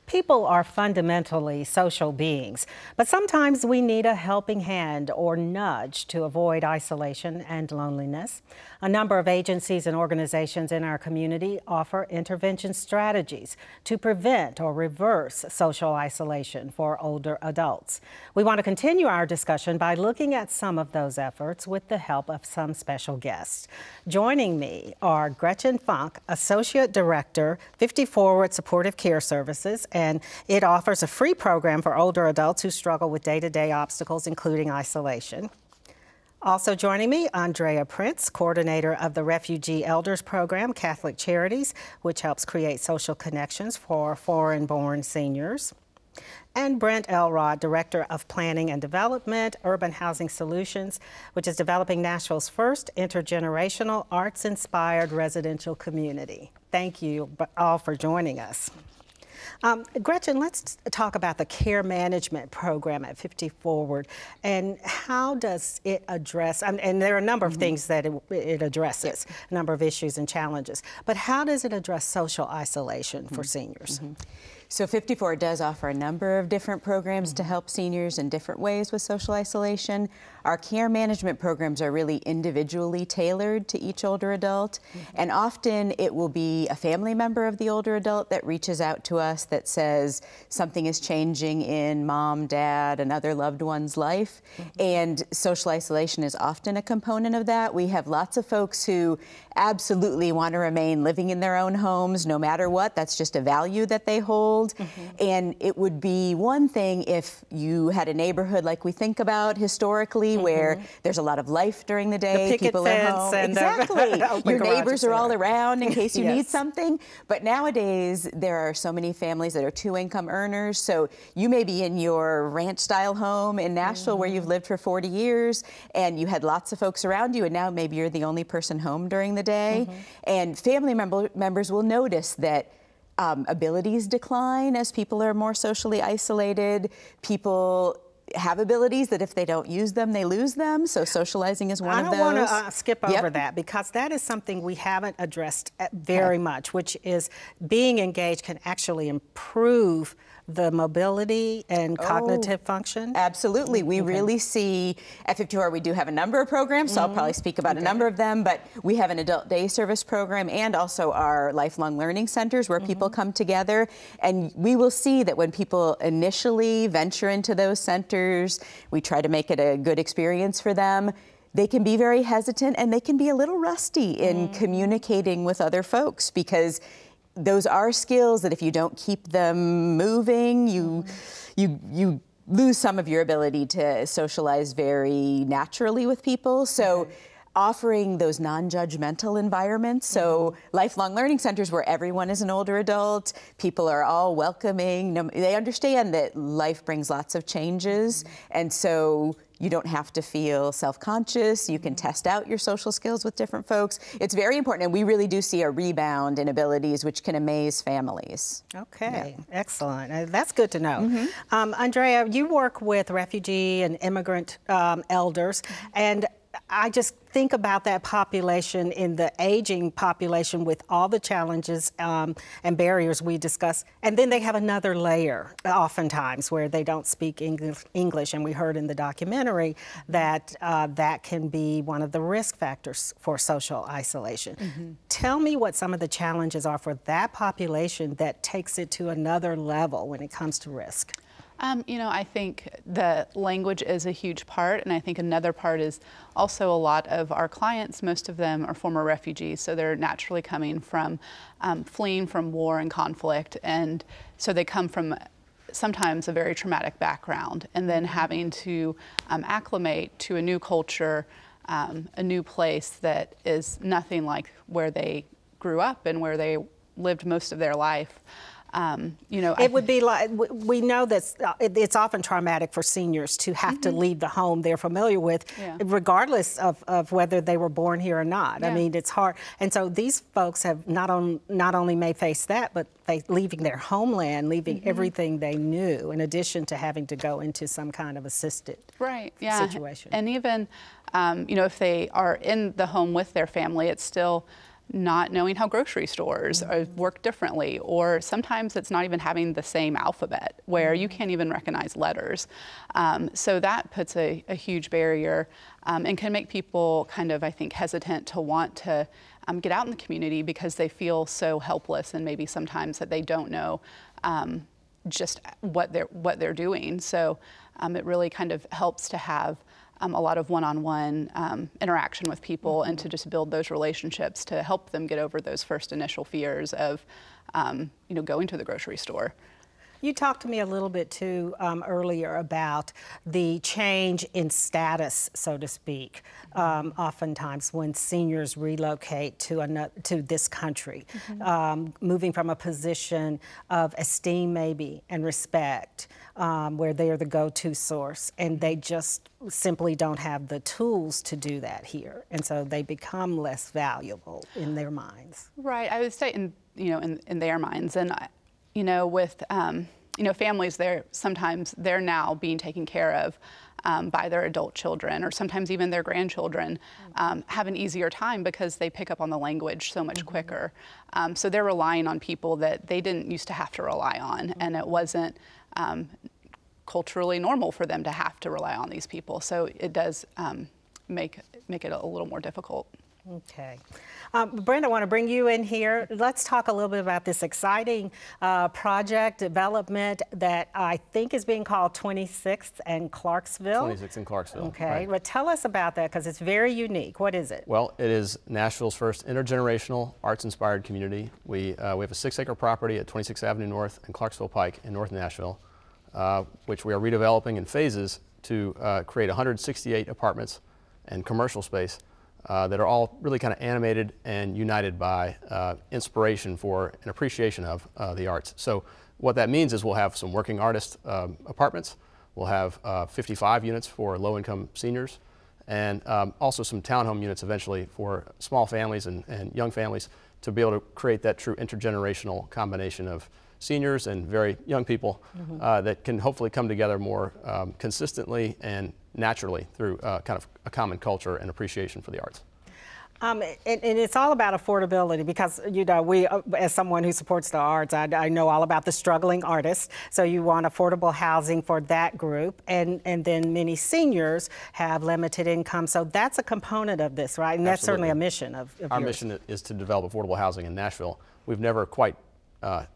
People are fundamentally social beings, but sometimes we need a helping hand or nudge to avoid isolation and loneliness. A number of agencies and organizations in our community offer intervention strategies to prevent or reverse social isolation for older adults. We want to continue our discussion by looking at some of those efforts with the help of some special guests. Joining me are Gretchen Funk, Associate Director, 50 Forward Supportive Care Services, and it offers a free program for older adults who struggle with day-to-day obstacles, including isolation. Also joining me, Andrea Prince, coordinator of the Refugee Elders Program, Catholic Charities, which helps create social connections for foreign-born seniors. And Brent Elrod, Director of Planning and Development, Urban Housing Solutions, which is developing Nashville's first intergenerational arts-inspired residential community. Thank you all for joining us. Gretchen, let's talk about the care management program at 50 Forward and how does it address, and there are a number of things that it addresses, a number of issues and challenges, but how does it address social isolation for seniors? So 54 does offer a number of different programs to help seniors in different ways with social isolation. Our care management programs are really individually tailored to each older adult, and often it will be a family member of the older adult that reaches out to us that says something is changing in mom, dad, another loved one's life, and social isolation is often a component of that. We have lots of folks who absolutely want to remain living in their own homes no matter what. That's just a value that they hold. And it would be one thing if you had a neighborhood like we think about historically where there's a lot of life during the day, people are home. Exactly. Your neighbors are all around in case you need something. But nowadays there are so many families that are two-income earners. So you may be in your ranch-style home in Nashville where you've lived for 40 years and you had lots of folks around you, and now maybe you're the only person home during the day. And family members will notice that abilities decline as people are more socially isolated. People have abilities that if they don't use them, they lose them. So socializing is one of those. I don't want to skip over that because that is something we haven't addressed very much, which is being engaged can actually improve the mobility and cognitive function? Absolutely. We really see at 54 we do have a number of programs, so I'll probably speak about a number of them, but we have an adult day service program and also our lifelong learning centers where people come together, and we will see that when people initially venture into those centers, we try to make it a good experience for them. They can be very hesitant and they can be a little rusty in communicating with other folks because those are skills that if you don't keep them moving, you lose some of your ability to socialize very naturally with people. So offering those non-judgmental environments, so lifelong learning centers where everyone is an older adult, people are all welcoming, they understand that life brings lots of changes, and so you don't have to feel self-conscious. You can test out your social skills with different folks. It's very important, and we really do see a rebound in abilities which can amaze families. Okay, excellent. That's good to know. Andrea, you work with refugee and immigrant elders, and I just think about that population in the aging population with all the challenges and barriers we discuss, and then they have another layer oftentimes where they don't speak English, and we heard in the documentary that that can be one of the risk factors for social isolation. Tell me what some of the challenges are for that population that takes it to another level when it comes to risk. You know, I think the language is a huge part, and I think another part is also a lot of our clients, most of them are former refugees, so they're naturally coming from fleeing from war and conflict, and so they come from sometimes a very traumatic background, and then having to acclimate to a new culture, a new place that is nothing like where they grew up and where they lived most of their life. You know, it would be like, we know that it's often traumatic for seniors to have to leave the home they're familiar with, regardless of whether they were born here or not. I mean, it's hard. And so these folks have not only may face that, but leaving their homeland, leaving everything they knew, in addition to having to go into some kind of assisted situation. And even, you know, if they are in the home with their family, it's still not knowing how grocery stores work differently, or sometimes it's not even having the same alphabet where you can't even recognize letters. So that puts a huge barrier and can make people kind of, I think, hesitant to want to get out in the community because they feel so helpless and maybe sometimes that they don't know just what they're doing. So it really kind of helps to have a lot of one-on-one interaction with people and to just build those relationships to help them get over those first initial fears of, going to the grocery store. You talked to me a little bit too earlier about the change in status, so to speak, oftentimes when seniors relocate to this country, moving from a position of esteem maybe and respect, where they are the go-to source, and they just simply don't have the tools to do that here, and so they become less valuable in their minds. Right, I would say in their minds, and with families, sometimes they're now being taken care of by their adult children, or sometimes even their grandchildren have an easier time because they pick up on the language so much quicker. So they're relying on people that they didn't used to have to rely on, and it wasn't culturally normal for them to have to rely on these people. So it does make it a little more difficult. Okay. Brenda, I want to bring you in here. Let's talk a little bit about this exciting project development that I think is being called 26th and Clarksville. 26th and Clarksville. Okay, right. But tell us about that because it's very unique. What is it? Well, it is Nashville's first intergenerational arts-inspired community. We have a 6-acre property at 26th Avenue North and Clarksville Pike in North Nashville, which we are redeveloping in phases to create 168 apartments and commercial space that are all really kind of animated and united by inspiration for and appreciation of the arts. So what that means is we'll have some working artist apartments, we'll have 55 units for low-income seniors, and also some townhome units eventually for small families and young families to be able to create that true intergenerational combination of seniors and very young people that can hopefully come together more consistently and naturally through kind of a common culture and appreciation for the arts. And it's all about affordability because, we, as someone who supports the arts, I know all about the struggling artists. So you want affordable housing for that group. And then many seniors have limited income. So that's a component of this, right? And that's certainly a mission of Our yours. mission is to develop affordable housing in Nashville. We've never quite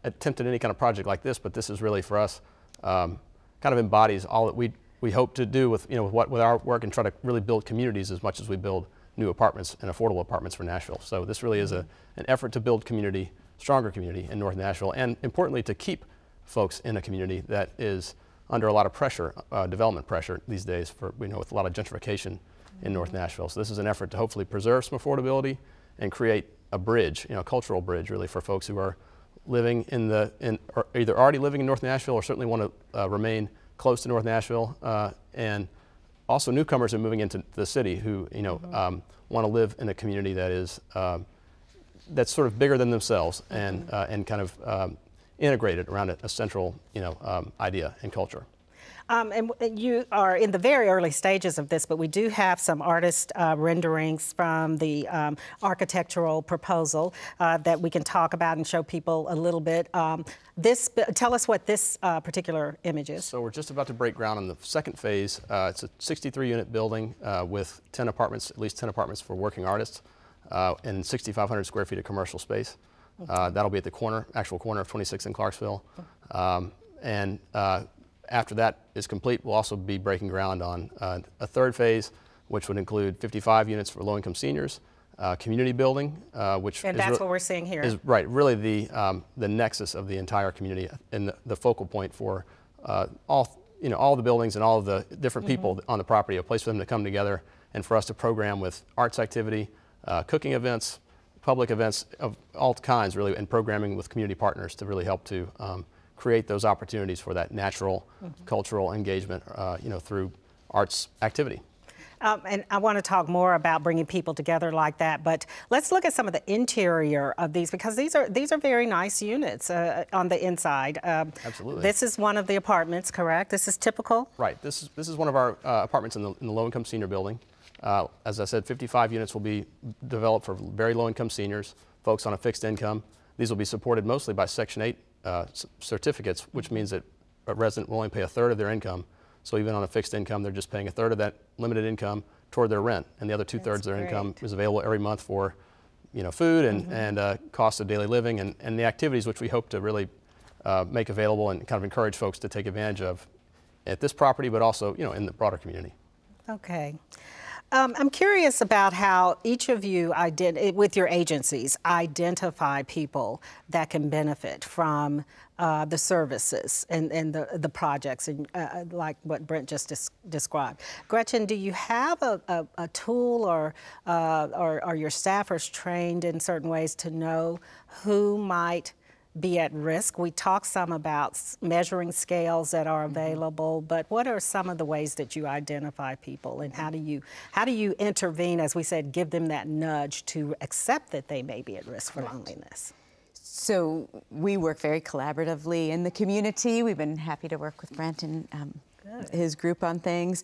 attempted any kind of project like this, but this is really for us kind of embodies all that we hope to do with with our work and try to really build communities as much as we build new apartments and affordable apartments for Nashville. So this really is an effort to build community, stronger community in North Nashville, and importantly to keep folks in a community that is under a lot of pressure, development pressure these days with a lot of gentrification in North Nashville. So this is an effort to hopefully preserve some affordability and create a bridge, a cultural bridge really for folks who are living or either already living in North Nashville or certainly want to remain close to North Nashville, and also newcomers are moving into the city who want to live in a community that is that's sort of bigger than themselves and kind of integrated around a central idea and culture. And you are in the very early stages of this, but we do have some artist renderings from the architectural proposal that we can talk about and show people a little bit. Tell us what this particular image is. So we're just about to break ground on the second phase. It's a 63-unit building with 10 apartments, at least 10 apartments for working artists, and 6,500 square feet of commercial space. That'll be at the actual corner of 26th and Clarksville. After that is complete, we'll also be breaking ground on a third phase, which would include 55 units for low-income seniors, community building, which and that's what we're seeing here. Is right, really the nexus of the entire community and the focal point for all the buildings and all of the different people on the property, a place for them to come together and for us to program with arts activity, cooking events, public events of all kinds, really, and programming with community partners to really help to create those opportunities for that natural cultural engagement, through arts activity. And I want to talk more about bringing people together like that, but let's look at some of the interior of these because these are very nice units on the inside. Absolutely. This is one of the apartments, correct? This is typical? Right. This is one of our apartments in the low-income senior building, As I said, 55 units will be developed for very low-income seniors, folks on a fixed income. These will be supported mostly by Section 8 certificates, which means that a resident will only pay a third of their income. So even on a fixed income, they're just paying a third of that limited income toward their rent, and the other two-thirds of their income is available every month for, food and cost of daily living and the activities which we hope to really make available and kind of encourage folks to take advantage of at this property, but also, in the broader community. Okay. I'm curious about how each of you, with your agencies, identify people that can benefit from the services and the projects, and like what Brent just described. Gretchen, do you have a tool or are your staffers trained in certain ways to know who might be at risk? We talked some about measuring scales that are available, but what are some of the ways that you identify people, and how do you intervene, as we said, give them that nudge to accept that they may be at risk for loneliness? So we work very collaboratively in the community. We've been happy to work with Brent and his group on things.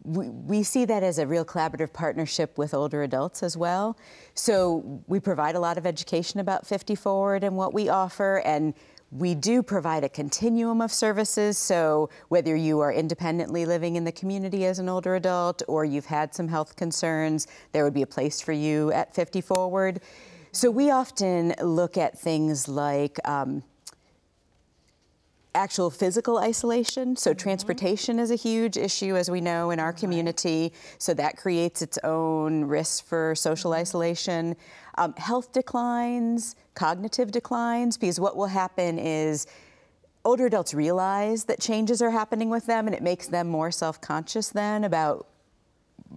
We see that as a real collaborative partnership with older adults as well. So we provide a lot of education about 50 Forward and what we offer, and we do provide a continuum of services. So whether you are independently living in the community as an older adult or you've had some health concerns, there would be a place for you at 50 Forward. So we often look at things like actual physical isolation. So transportation is a huge issue, as we know, in our community. So that creates its own risk for social isolation. Health declines, cognitive declines, because what will happen is older adults realize that changes are happening with them, and it makes them more self-conscious then about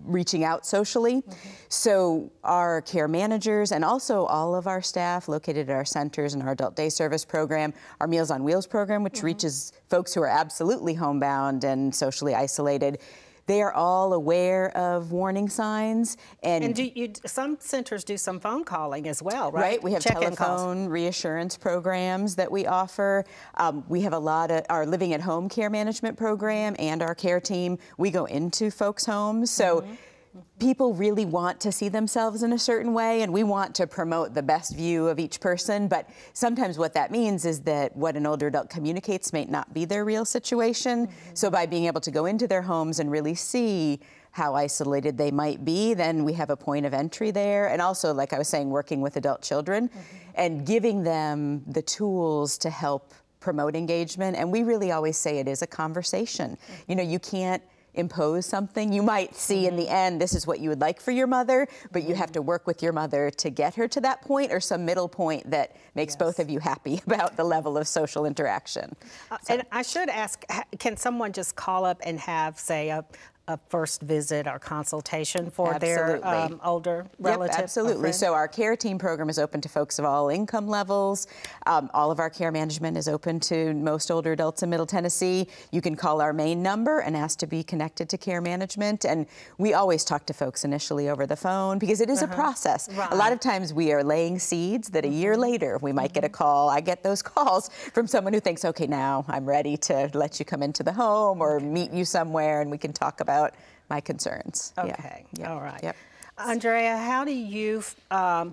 reaching out socially. So our care managers and also all of our staff located at our centers and our adult day service program, our Meals on Wheels program, which reaches folks who are absolutely homebound and socially isolated, they are all aware of warning signs. And some centers do some phone calling as well, right? Right, we have telephone reassurance programs that we offer. We have a lot of our living at home care management program and our care team. We go into folks' homes. So people really want to see themselves in a certain way, and we want to promote the best view of each person, but sometimes what that means is that what an older adult communicates may not be their real situation. So by being able to go into their homes and really see how isolated they might be, then we have a point of entry there. And also, like I was saying, working with adult children and giving them the tools to help promote engagement. And we really always say it is a conversation. You can't impose something. You might see in the end, this is what you would like for your mother, but you have to work with your mother to get her to that point, or some middle point that makes both of you happy about the level of social interaction. And I should ask, can someone just call up and have, say, a first visit or consultation for their older relative? Absolutely. So our care team program is open to folks of all income levels. All of our care management is open to most older adults in Middle Tennessee. You can call our main number and ask to be connected to care management. And we always talk to folks initially over the phone because it is a process. Right. A lot of times we are laying seeds that a year later we might get a call. I get those calls from someone who thinks, okay, now I'm ready to let you come into the home or meet you somewhere and we can talk about my concerns. Okay, all right. Andrea, how do you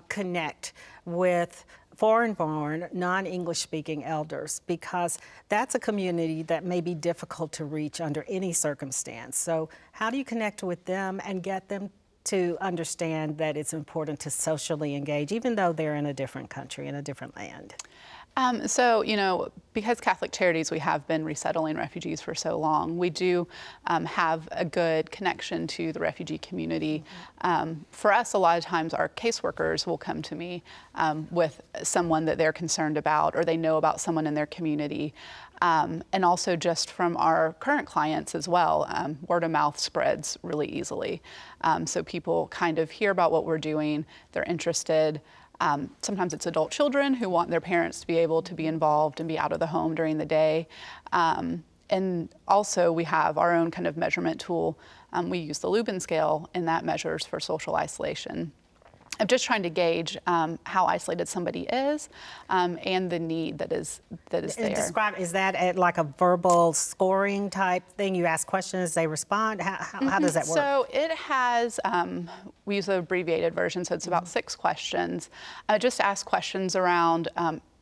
connect with foreign-born, non-English speaking elders? Because that's a community that may be difficult to reach under any circumstance. So how do you connect with them and get them to understand that it's important to socially engage, even though they're in a different country, in a different land? So, because Catholic Charities, we have been resettling refugees for so long, we do have a good connection to the refugee community. For us, a lot of times our caseworkers will come to me with someone that they're concerned about, or they know about someone in their community. And also just from our current clients as well, word of mouth spreads really easily. So people kind of hear about what we're doing, they're interested. Sometimes it's adult children who want their parents to be able to be involved and be out of the home during the day. And also we have our own kind of measurement tool. We use the Lubin scale, and that measures for social isolation. just trying to gauge how isolated somebody is and the need that is there. Describe, is that like a verbal scoring type thing? You ask questions, they respond? How does that work? So it has, we use the abbreviated version, so it's about 6 questions. Just ask questions around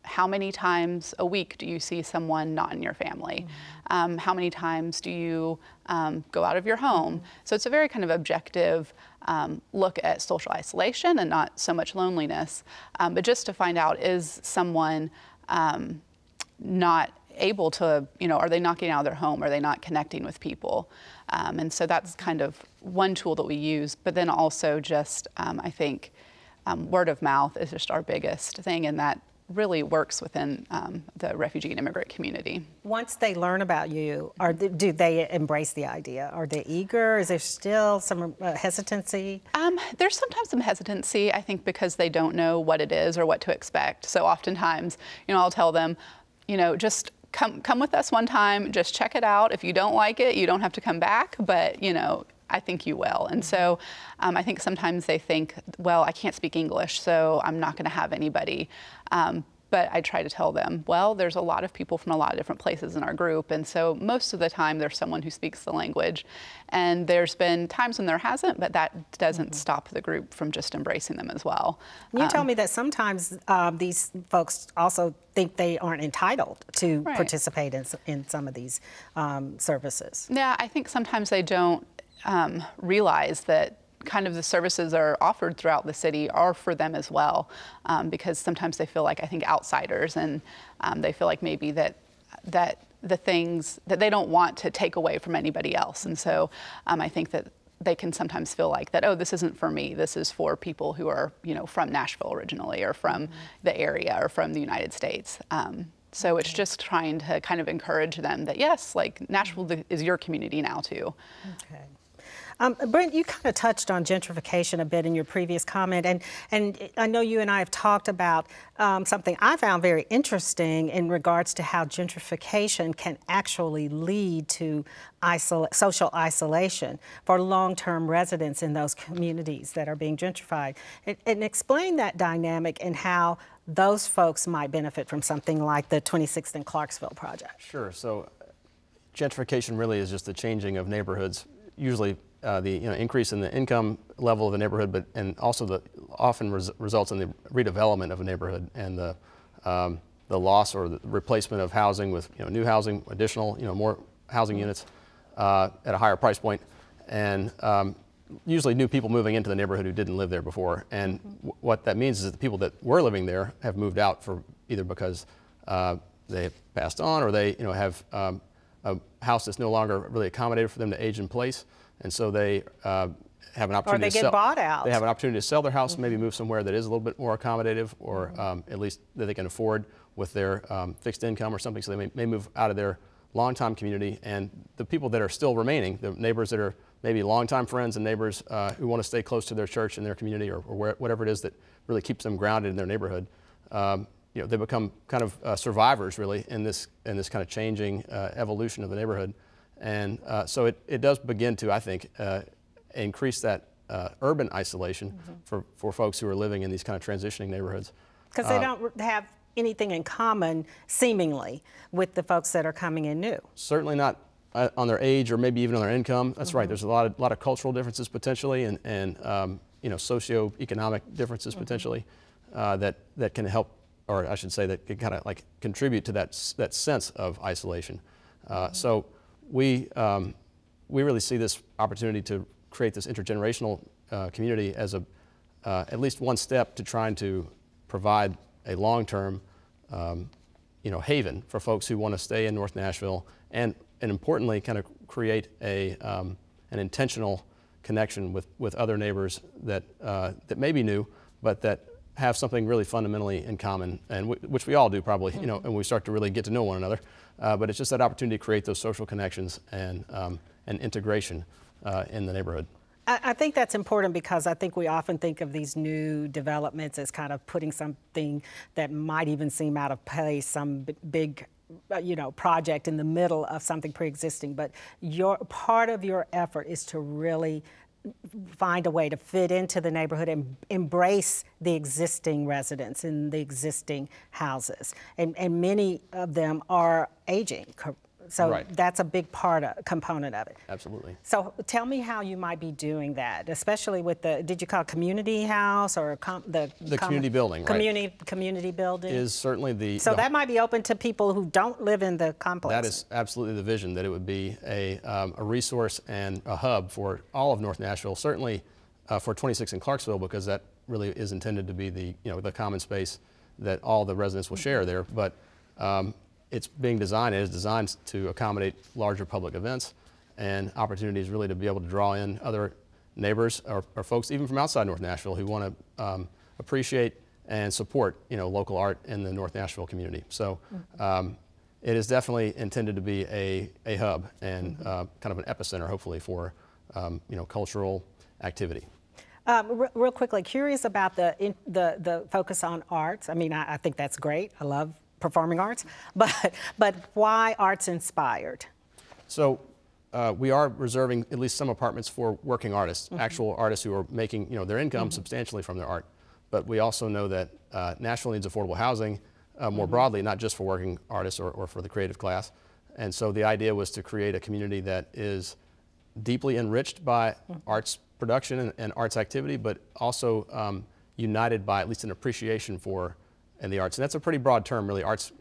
how many times a week do you see someone not in your family? How many times do you go out of your home? So it's a very kind of objective look at social isolation and not so much loneliness, but just to find out, is someone not able to, are they not getting out of their home? Are they not connecting with people? And so that's kind of one tool that we use, but then also just, I think, word of mouth is just our biggest thing, and that really works within the refugee and immigrant community. Once they learn about you, do they embrace the idea? Are they eager? Is there still some hesitancy? There's sometimes some hesitancy, I think, because they don't know what it is or what to expect. So oftentimes, I'll tell them, just come with us one time, just check it out. If you don't like it, you don't have to come back, but, I think you will. And so I think sometimes they think, well, I can't speak English, so I'm not going to have anybody. But I try to tell them, well, there's a lot of people from a lot of different places in our group, and so most of the time there's someone who speaks the language. And there's been times when there hasn't, but that doesn't stop the group from just embracing them as well. You tell me that sometimes these folks also think they aren't entitled to participate in some of these services. Yeah, I think sometimes they don't realize that kind of the services that are offered throughout the city are for them as well, because sometimes they feel like, I think, outsiders, and they feel like maybe that the things that they don't want to take away from anybody else. And so I think that they can sometimes feel like that, oh, this isn't for me, this is for people who are, from Nashville originally, or from the area, or from the United States. So it's just trying to kind of encourage them that, yes, like, Nashville is your community now too. Okay. Brent, you kind of touched on gentrification a bit in your previous comment, and I know you and I have talked about something I found very interesting in regards to how gentrification can actually lead to social isolation for long-term residents in those communities that are being gentrified. And explain that dynamic and how those folks might benefit from something like the 26th and Clarksville project. Sure. So gentrification really is just the changing of neighborhoods, usually the increase in the income level of the neighborhood, and also often results in the redevelopment of a neighborhood and the loss or the replacement of housing with new housing, additional more housing units at a higher price point, and usually new people moving into the neighborhood who didn't live there before. And what that means is that the people that were living there have moved out for either because they passed on, or they have a house that's no longer really accommodated for them to age in place. And so they have an opportunity to sell. Or they get bought out. They have an opportunity to sell their house, maybe move somewhere that is a little bit more accommodative, or at least that they can afford with their fixed income or something. So they may move out of their longtime community. And the people that are still remaining, the neighbors that are maybe longtime friends and neighbors who want to stay close to their church and their community, or whatever it is that really keeps them grounded in their neighborhood, they become kind of survivors really in this kind of changing evolution of the neighborhood. And so it does begin to, I think, increase that urban isolation for folks who are living in these kind of transitioning neighborhoods. Because they don't have anything in common, seemingly, with the folks that are coming in new. Certainly not on their age or maybe even on their income. That's right. There's a lot of cultural differences potentially, and socioeconomic differences potentially that can help, or I should say that can kind of like contribute to that sense of isolation. So we really see this opportunity to create this intergenerational community as at least one step to trying to provide a long-term haven for folks who want to stay in North Nashville, and importantly kind of create an intentional connection with other neighbors that may be new, but that have something really fundamentally in common, and which we all do probably, and we start to really get to know one another. But it's just that opportunity to create those social connections and integration in the neighborhood. I think that's important, because I think we often think of these new developments as kind of putting something that might even seem out of place, some big project in the middle of something pre-existing. But part of your effort is to really find a way to fit into the neighborhood and embrace the existing residents in the existing houses. And many of them are aging. So that's a big component of it. Absolutely. So tell me how you might be doing that, especially with the, did you call it community house or the community building, right? Community building? Is certainly the... So that might be open to people who don't live in the complex. That is absolutely the vision, that it would be a resource and a hub for all of North Nashville, certainly for 26 in Clarksville, because that really is intended to be the, the common space that all the residents will share there. But it's being designed, it is designed to accommodate larger public events and opportunities really to be able to draw in other neighbors or folks even from outside North Nashville who want to appreciate and support, local art in the North Nashville community. So it is definitely intended to be a hub and kind of an epicenter, hopefully, for, cultural activity. Real quickly, curious about the focus on arts. I mean, I think that's great. I love performing arts, but why arts inspired? So we are reserving at least some apartments for working artists, actual artists who are making their income substantially from their art. But we also know that Nashville needs affordable housing more broadly, not just for working artists or for the creative class. And so the idea was to create a community that is deeply enriched by arts production and arts activity, but also united by at least an appreciation for and the arts. And that's a pretty broad term, really. Arts,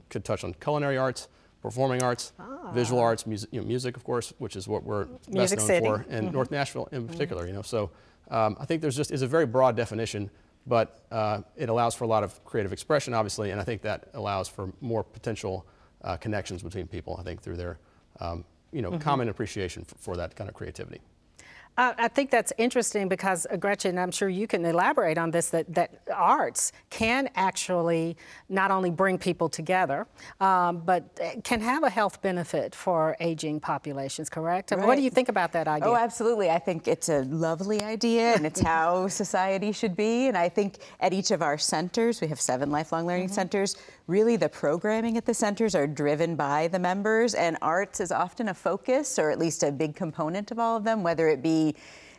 could touch on culinary arts, performing arts, visual arts, music, of course, which is what we're best known for, and North Nashville in particular. So I think there's is a very broad definition, but it allows for a lot of creative expression, obviously, and I think that allows for more potential connections between people, I think, through their common appreciation for that kind of creativity. I think that's interesting because, Gretchen, I'm sure you can elaborate on this, that arts can actually not only bring people together, but can have a health benefit for aging populations, correct? Right. What do you think about that idea? Oh, absolutely. I think it's a lovely idea, and it's how society should be. And I think at each of our centers, we have 7 lifelong learning centers, really the programming at the centers are driven by the members, and arts is often a focus, or at least a big component of all of them, whether it be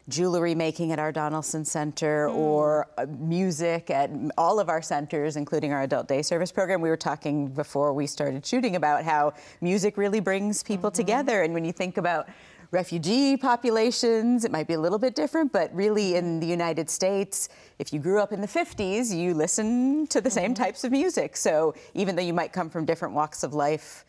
jewelry making at our Donaldson Center or music at all of our centers, including our adult day service program. We were talking before we started shooting about how music really brings people together. And when you think about refugee populations, it might be a little bit different, but really in the United States, if you grew up in the 50s, you listen to the same types of music. So even though you might come from different walks of life,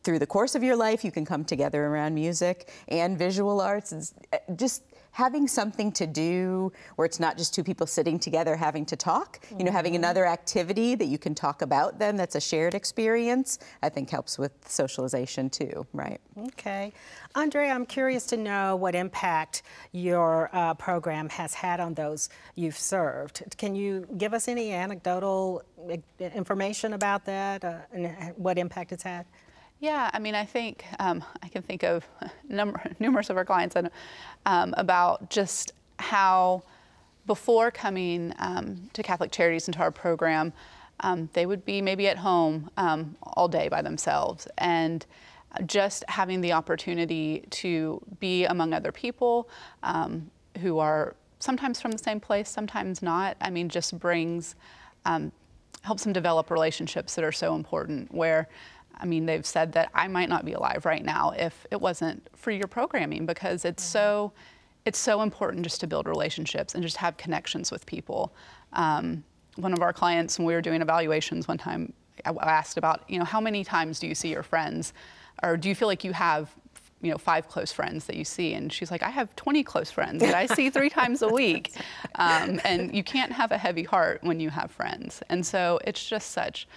through the course of your life, you can come together around music and visual arts. It's just having something to do where it's not just 2 people sitting together having to talk, having another activity that you can talk about them that's a shared experience, I think helps with socialization too, right? Okay. Andre, I'm curious to know what impact your program has had on those you've served. Can you give us any anecdotal information about that and what impact it's had? Yeah, I mean, I think I can think of numerous of our clients and about just how before coming to Catholic Charities into our program, they would be maybe at home all day by themselves, and just having the opportunity to be among other people who are sometimes from the same place, sometimes not, I mean, just brings, helps them develop relationships that are so important, where I mean, they've said that I might not be alive right now if it wasn't for your programming, because it's so important just to build relationships and just have connections with people. One of our clients, when we were doing evaluations one time, I asked about, how many times do you see your friends, or do you feel like you have 5 close friends that you see? And she's like, I have 20 close friends that I see 3 times a week. And you can't have a heavy heart when you have friends. And so it's just such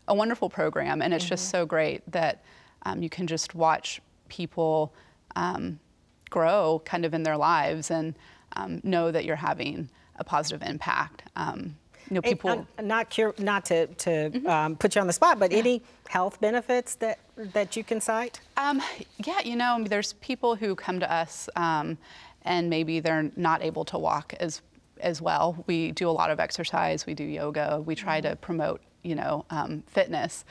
a wonderful program, and it's just so great that you can just watch people grow kind of in their lives and know that you're having a positive impact. People not to put you on the spot, but any health benefits that you can cite? Yeah, there's people who come to us and maybe they're not able to walk as well. We do a lot of exercise, we do yoga, we try to promote fitness,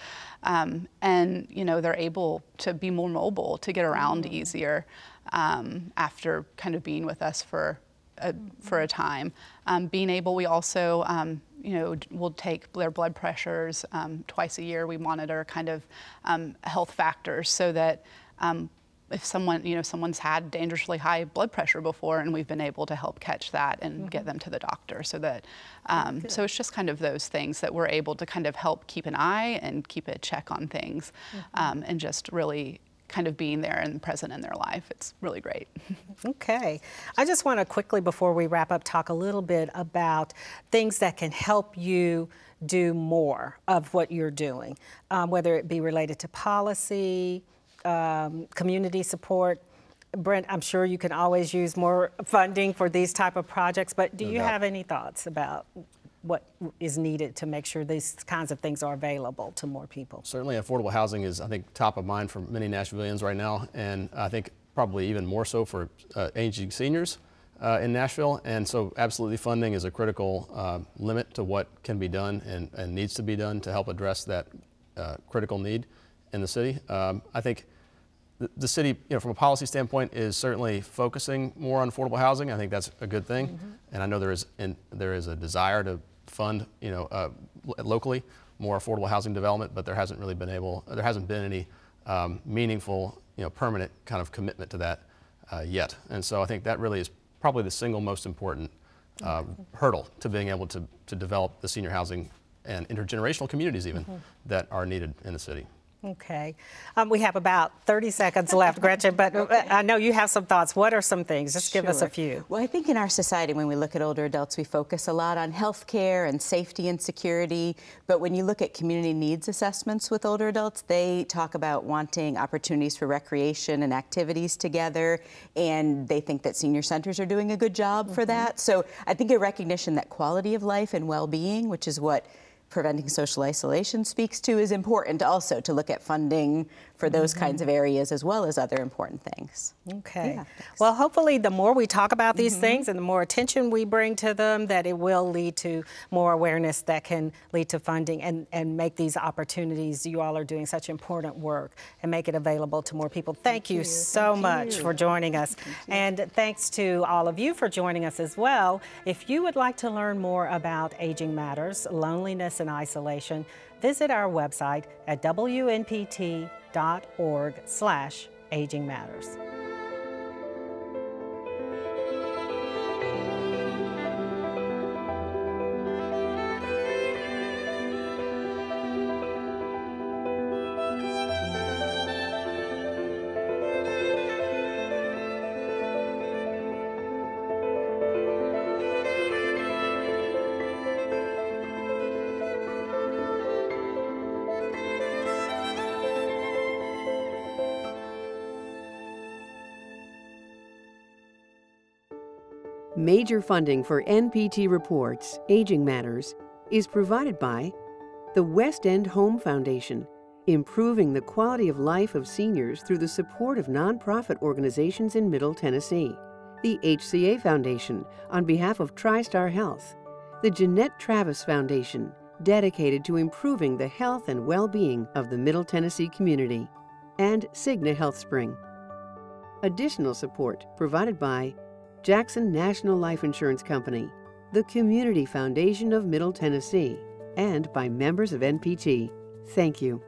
and they're able to be more mobile, to get around easier after kind of being with us for a time. We also we'll take their blood pressures twice a year. We monitor kind of health factors so that if someone's had dangerously high blood pressure before, and we've been able to help catch that and get them to the doctor, so that so it's just kind of those things that we're able to kind of help keep an eye and keep a check on things, and just really kind of being there and present in their life. It's really great. Okay. I just want to quickly, before we wrap up, talk a little bit about things that can help you do more of what you're doing, whether it be related to policy, community support. Brent, I'm sure you can always use more funding for these type of projects, but do you have any thoughts about what is needed to make sure these kinds of things are available to more people? Certainly affordable housing is, I think, top of mind for many Nashvilleians right now, and I think probably even more so for aging seniors in Nashville. And so absolutely funding is a critical limit to what can be done and needs to be done to help address that critical need in the city. I think the city, from a policy standpoint, is certainly focusing more on affordable housing. I think that's a good thing, and I know there is a desire to fund, locally more affordable housing development, but there hasn't been any meaningful, permanent kind of commitment to that yet. And so I think that really is probably the single most important hurdle to being able to develop the senior housing and intergenerational communities even that are needed in the city. Okay. We have about 30 seconds left, Gretchen, but I know you have some thoughts. What are some things? Just give us a few. Well, I think in our society, when we look at older adults, we focus a lot on health care and safety and security. But when you look at community needs assessments with older adults, they talk about wanting opportunities for recreation and activities together. And they think that senior centers are doing a good job for that. So I think a recognition that quality of life and well-being, which is what preventing social isolation speaks to, is important also to look at funding for those kinds of areas as well as other important things. Okay. Yeah, well, hopefully the more we talk about these things and the more attention we bring to them, that it will lead to more awareness that can lead to funding and make these opportunities. You all are doing such important work and make it available to more people. Thank you so much for joining us. And thanks to all of you for joining us as well. If you would like to learn more about Aging Matters, loneliness and isolation, visit our website at wnpt.org/agingmatters. Major funding for NPT Reports, Aging Matters, is provided by the West End Home Foundation, improving the quality of life of seniors through the support of nonprofit organizations in Middle Tennessee, the HCA Foundation on behalf of TriStar Health, the Jeanette Travis Foundation, dedicated to improving the health and well-being of the Middle Tennessee community, and Cigna Health Spring. Additional support provided by Jackson National Life Insurance Company, the Community Foundation of Middle Tennessee, and by members of NPT. Thank you.